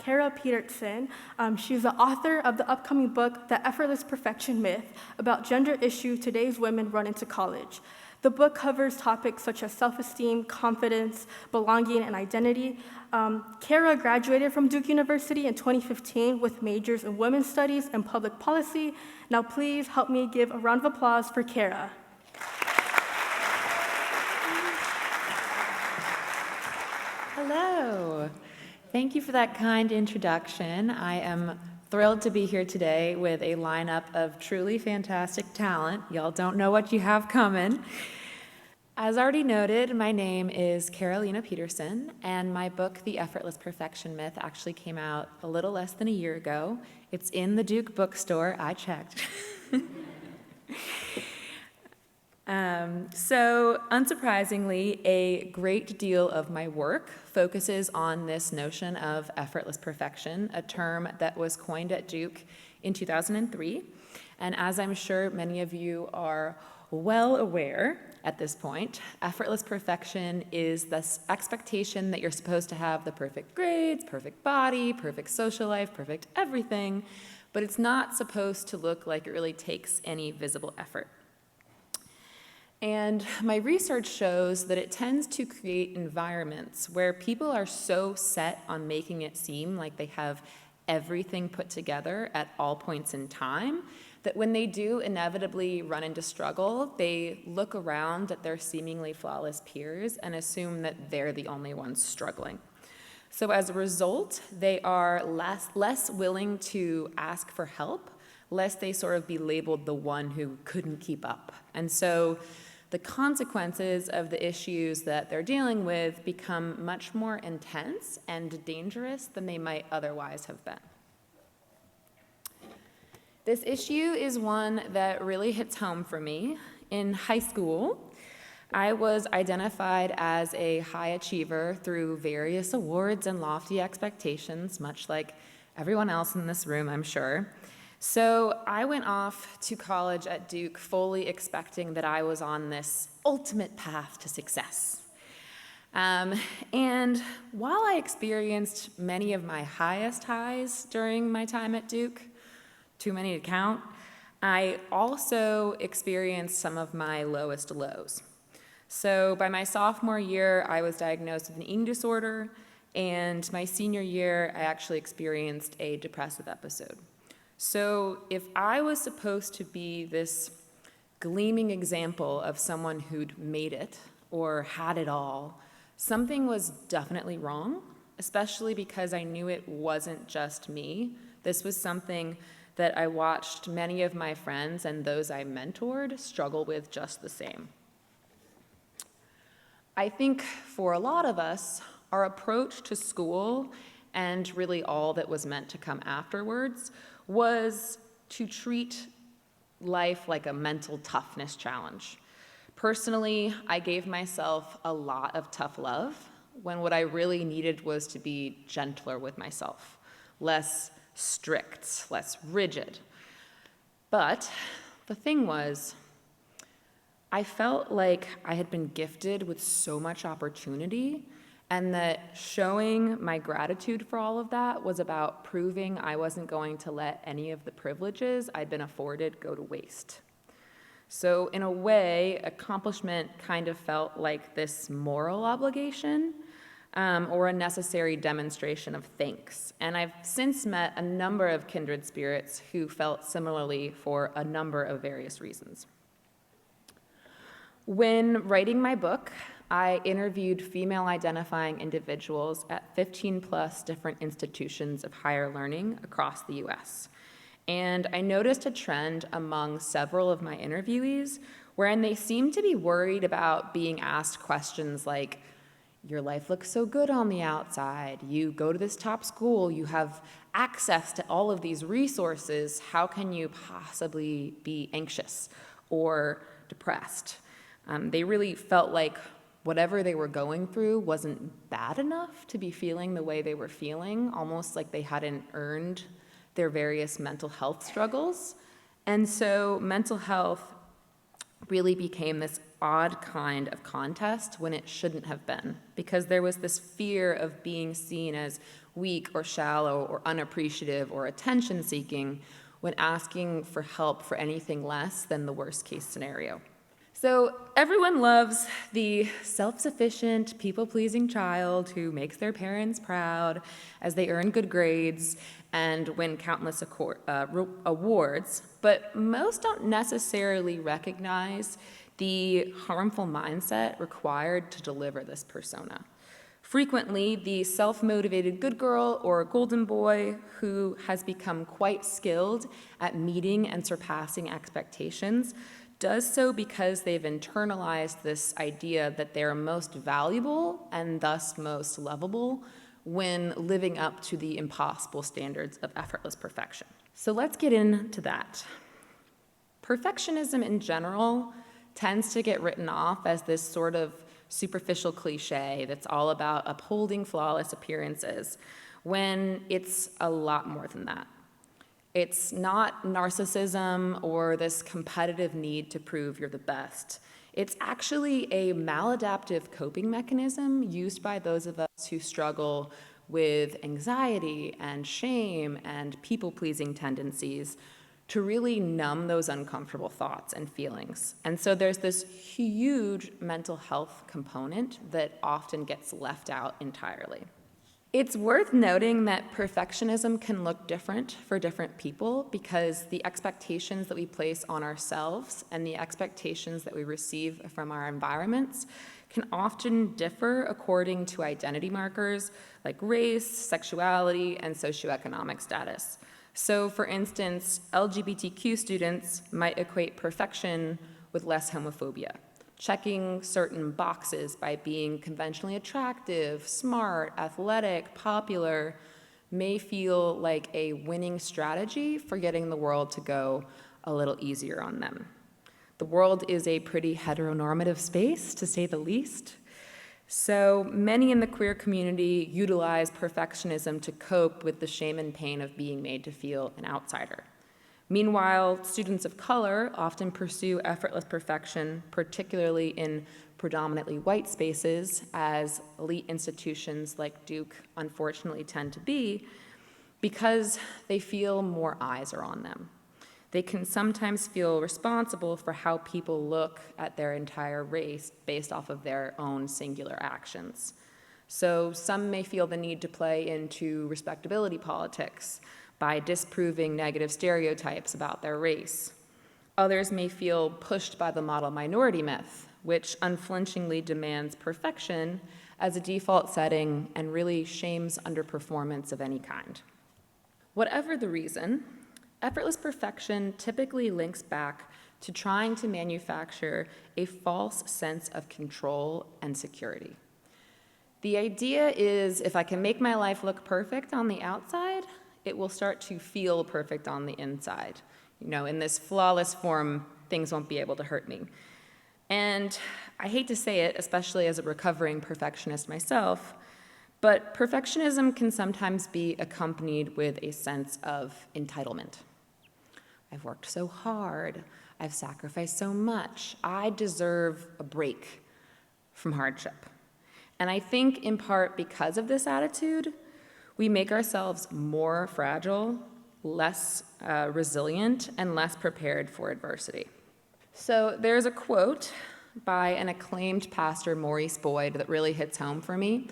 Caralena Peterson. She's the author of the upcoming book, The Effortless Perfection Myth, about gender issues today's women run into college. The book covers topics such as self-esteem, confidence, belonging, and identity. Cara graduated from Duke University in 2015 with majors in women's studies and public policy. Now please help me give a round of applause for Cara. Hello. Thank you for that kind introduction. I am thrilled to be here today with a lineup of truly fantastic talent. Y'all don't know what you have coming. As already noted, my name is Caralena Peterson, and my book, The Effortless Perfection Myth, actually came out a little less than a year ago. It's in the Duke bookstore. I checked. So, unsurprisingly, a great deal of my work focuses on this notion of effortless perfection, a term that was coined at Duke in 2003. And as I'm sure many of you are well aware at this point, effortless perfection is this expectation that you're supposed to have the perfect grades, perfect body, perfect social life, perfect everything, but it's not supposed to look like it really takes any visible effort. And my research shows that it tends to create environments where people are so set on making it seem like they have everything put together at all points in time that when they do inevitably run into struggle, they look around at their seemingly flawless peers and assume that they're the only ones struggling. So as a result, they are less willing to ask for help, lest they sort of be labeled the one who couldn't keep up. And so the consequences of the issues that they're dealing with become much more intense and dangerous than they might otherwise have been. This issue is one that really hits home for me. In high school, I was identified as a high achiever through various awards and lofty expectations, much like everyone else in this room, I'm sure. So I went off to college at Duke fully expecting that I was on this ultimate path to success. And while I experienced many of my highest highs during my time at Duke, too many to count, I also experienced some of my lowest lows. So by my sophomore year, I was diagnosed with an eating disorder, and my senior year, I actually experienced a depressive episode. So if I was supposed to be this gleaming example of someone who'd made it or had it all, something was definitely wrong, especially because I knew it wasn't just me. This was something that I watched many of my friends and those I mentored struggle with just the same. I think for a lot of us, our approach to school and really all that was meant to come afterwards was to treat life like a mental toughness challenge. Personally, I gave myself a lot of tough love when what I really needed was to be gentler with myself, less strict, less rigid. But the thing was, I felt like I had been gifted with so much opportunity, and that showing my gratitude for all of that was about proving I wasn't going to let any of the privileges I'd been afforded go to waste. So in a way, accomplishment kind of felt like this moral obligation or a necessary demonstration of thanks. And I've since met a number of kindred spirits who felt similarly for a number of various reasons. When writing my book, I interviewed female-identifying individuals at 15-plus different institutions of higher learning across the U.S. And I noticed a trend among several of my interviewees wherein they seemed to be worried about being asked questions like, your life looks so good on the outside, you go to this top school, you have access to all of these resources, how can you possibly be anxious or depressed? They really felt like whatever they were going through wasn't bad enough to be feeling the way they were feeling, almost like they hadn't earned their various mental health struggles. And so mental health really became this odd kind of contest when it shouldn't have been, because there was this fear of being seen as weak or shallow or unappreciative or attention-seeking when asking for help for anything less than the worst-case scenario. So everyone loves the self-sufficient, people-pleasing child who makes their parents proud as they earn good grades and win countless awards, but most don't necessarily recognize the harmful mindset required to deliver this persona. Frequently, the self-motivated good girl or golden boy who has become quite skilled at meeting and surpassing expectations does so because they've internalized this idea that they're most valuable and thus most lovable when living up to the impossible standards of effortless perfection. So let's get into that. Perfectionism in general tends to get written off as this sort of superficial cliche that's all about upholding flawless appearances, when it's a lot more than that. It's not narcissism or this competitive need to prove you're the best. It's actually a maladaptive coping mechanism used by those of us who struggle with anxiety and shame and people-pleasing tendencies to really numb those uncomfortable thoughts and feelings. And so there's this huge mental health component that often gets left out entirely. It's worth noting that perfectionism can look different for different people because the expectations that we place on ourselves and the expectations that we receive from our environments can often differ according to identity markers like race, sexuality, and socioeconomic status. So, for instance, LGBTQ students might equate perfection with less homophobia, checking certain boxes by being conventionally attractive, smart, athletic, popular, may feel like a winning strategy for getting the world to go a little easier on them. The world is a pretty heteronormative space, to say the least. So many in the queer community utilize perfectionism to cope with the shame and pain of being made to feel an outsider. Meanwhile, students of color often pursue effortless perfection, particularly in predominantly white spaces, as elite institutions like Duke unfortunately tend to be, because they feel more eyes are on them. They can sometimes feel responsible for how people look at their entire race based off of their own singular actions. So some may feel the need to play into respectability politics by disproving negative stereotypes about their race. Others may feel pushed by the model minority myth, which unflinchingly demands perfection as a default setting and really shames underperformance of any kind. Whatever the reason, effortless perfection typically links back to trying to manufacture a false sense of control and security. The idea is if I can make my life look perfect on the outside, it will start to feel perfect on the inside. You know, in this flawless form, things won't be able to hurt me. And I hate to say it, especially as a recovering perfectionist myself, but perfectionism can sometimes be accompanied with a sense of entitlement. I've worked so hard. I've sacrificed so much. I deserve a break from hardship. And I think in part because of this attitude, we make ourselves more fragile, less resilient, and less prepared for adversity. So there's a quote by an acclaimed pastor, Maurice Boyd, that really hits home for me,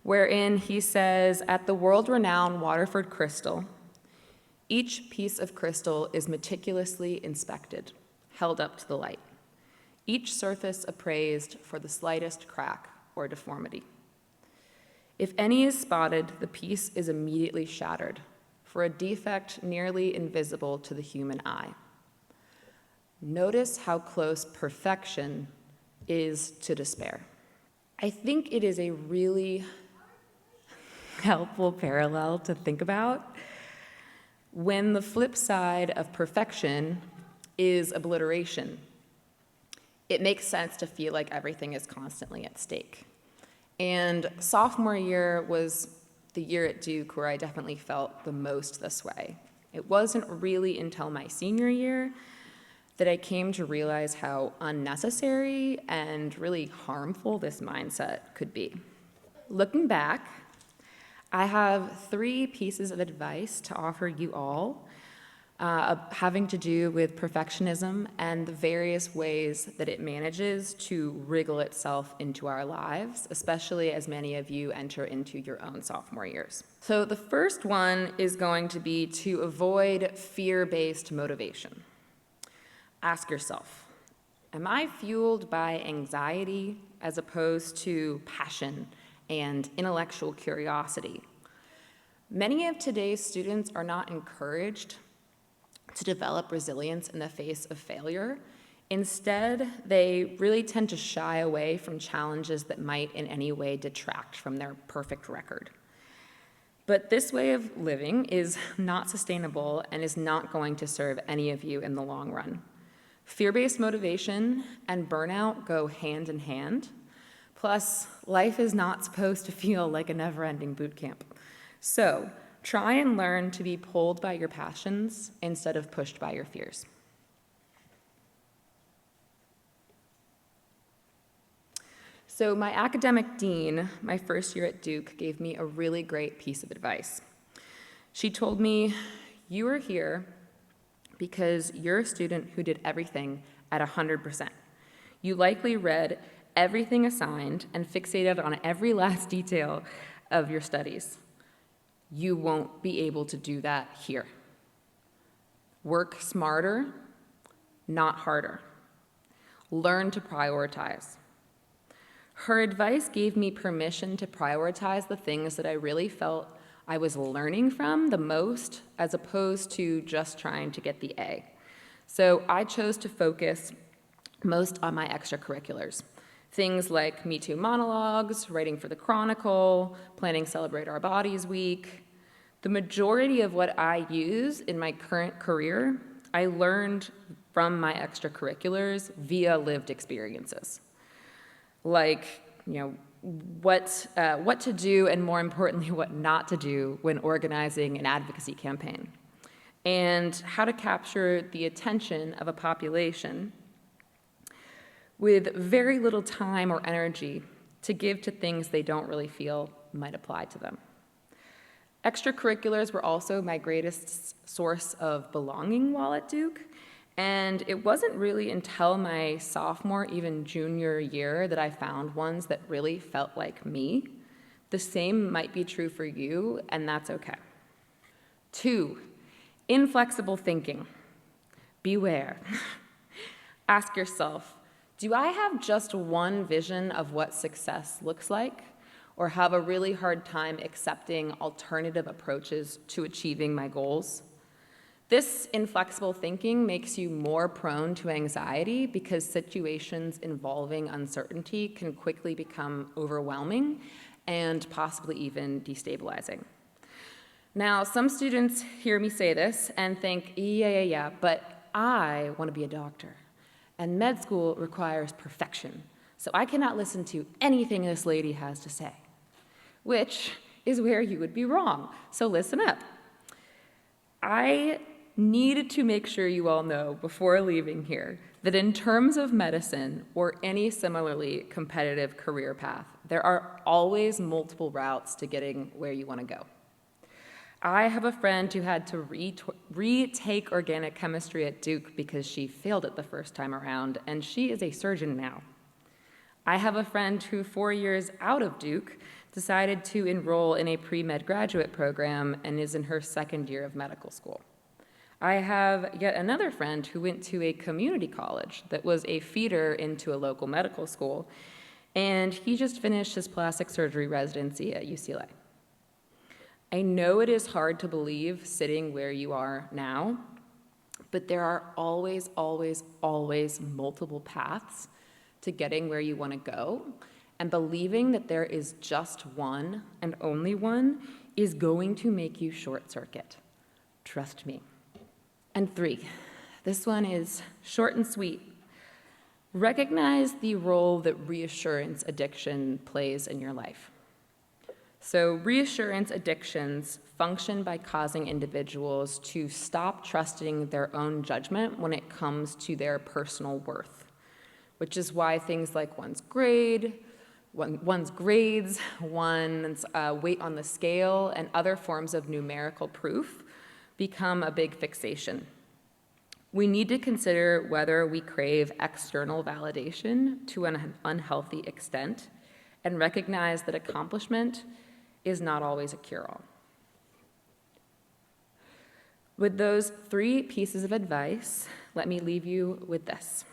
wherein he says, "At the world-renowned Waterford Crystal, each piece of crystal is meticulously inspected, held up to the light, each surface appraised for the slightest crack or deformity. If any is spotted, the piece is immediately shattered, for a defect nearly invisible to the human eye. Notice how close perfection is to despair." I think it is a really helpful parallel to think about when the flip side of perfection is obliteration. It makes sense to feel like everything is constantly at stake. And sophomore year was the year at Duke where I definitely felt the most this way. It wasn't really until my senior year that I came to realize how unnecessary and really harmful this mindset could be. Looking back, I have 3 pieces of advice to offer you all, having to do with perfectionism and the various ways that it manages to wriggle itself into our lives, especially as many of you enter into your own sophomore years. So the first one is going to be to avoid fear-based motivation. Ask yourself, am I fueled by anxiety as opposed to passion and intellectual curiosity? Many of today's students are not encouraged to develop resilience in the face of failure. Instead, they really tend to shy away from challenges that might in any way detract from their perfect record. But this way of living is not sustainable and is not going to serve any of you in the long run. Fear-based motivation and burnout go hand in hand. Plus, life is not supposed to feel like a never-ending boot camp. So, try and learn to be pulled by your passions instead of pushed by your fears. So my academic dean, my first year at Duke, gave me a really great piece of advice. She told me, you are here because you're a student who did everything at 100%. You likely read everything assigned and fixated on every last detail of your studies. You won't be able to do that here. Work smarter, not harder. Learn to prioritize. Her advice gave me permission to prioritize the things that I really felt I was learning from the most, as opposed to just trying to get the A. So I chose to focus most on my extracurriculars. Things like Me Too monologues, writing for the Chronicle, planning Celebrate Our Bodies Week. The majority of what I use in my current career, I learned from my extracurriculars via lived experiences. Like, what to do and more importantly, what not to do when organizing an advocacy campaign. And how to capture the attention of a population with very little time or energy to give to things they don't really feel might apply to them. Extracurriculars were also my greatest source of belonging while at Duke, and it wasn't really until my sophomore, even junior year that I found ones that really felt like me. The same might be true for you, and that's okay. 2, inflexible thinking. Beware. Ask yourself, do I have just one vision of what success looks like, or have a really hard time accepting alternative approaches to achieving my goals? This inflexible thinking makes you more prone to anxiety because situations involving uncertainty can quickly become overwhelming and possibly even destabilizing. Now, some students hear me say this and think, yeah, but I want to be a doctor. And med school requires perfection, so I cannot listen to anything this lady has to say, which is where you would be wrong, so listen up. I needed to make sure you all know before leaving here that in terms of medicine or any similarly competitive career path, there are always multiple routes to getting where you want to go. I have a friend who had to retake organic chemistry at Duke because she failed it the first time around, and she is a surgeon now. I have a friend who 4 years out of Duke decided to enroll in a pre-med graduate program and is in her second year of medical school. I have yet another friend who went to a community college that was a feeder into a local medical school, and he just finished his plastic surgery residency at UCLA. I know it is hard to believe sitting where you are now, but there are always multiple paths to getting where you want to go, and believing that there is just one and only one is going to make you short circuit. Trust me. And 3, this one is short and sweet. Recognize the role that reassurance addiction plays in your life. So reassurance addictions function by causing individuals to stop trusting their own judgment when it comes to their personal worth, which is why things like one's grade, one's grades, one's weight on the scale, and other forms of numerical proof become a big fixation. We need to consider whether we crave external validation to an unhealthy extent and recognize that accomplishment is not always a cure-all. With those 3 pieces of advice, let me leave you with this.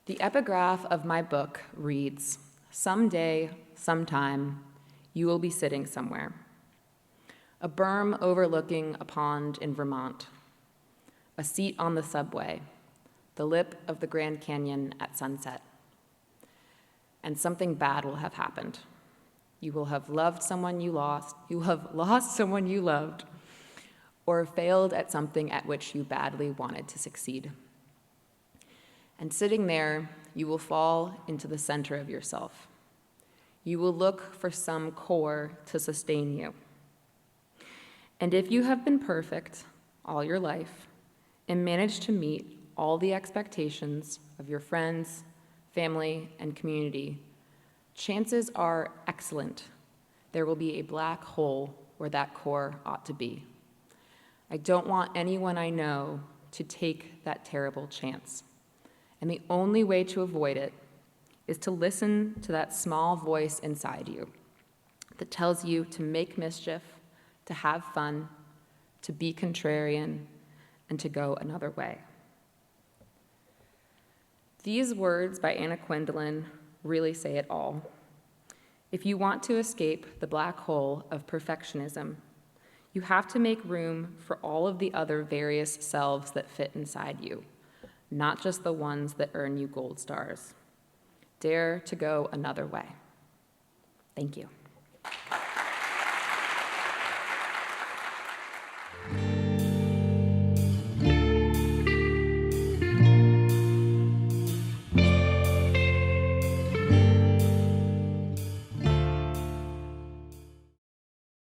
The epigraph of my book reads, "Someday, sometime, you will be sitting somewhere. A berm overlooking a pond in Vermont, a seat on the subway, the lip of the Grand Canyon at sunset. And something bad will have happened. You will have loved someone you lost, someone you loved, or failed at something at which you badly wanted to succeed. And sitting there, you will fall into the center of yourself. You will look for some core to sustain you. And if you have been perfect all your life and managed to meet all the expectations of your friends, family, and community, chances are excellent there will be a black hole where that core ought to be. I don't want anyone I know to take that terrible chance. And the only way to avoid it is to listen to that small voice inside you that tells you to make mischief, to have fun, to be contrarian, and to go another way." These words by Anna Quindlen really say it all. If you want to escape the black hole of perfectionism, you have to make room for all of the other various selves that fit inside you, not just the ones that earn you gold stars. Dare to go another way. Thank you.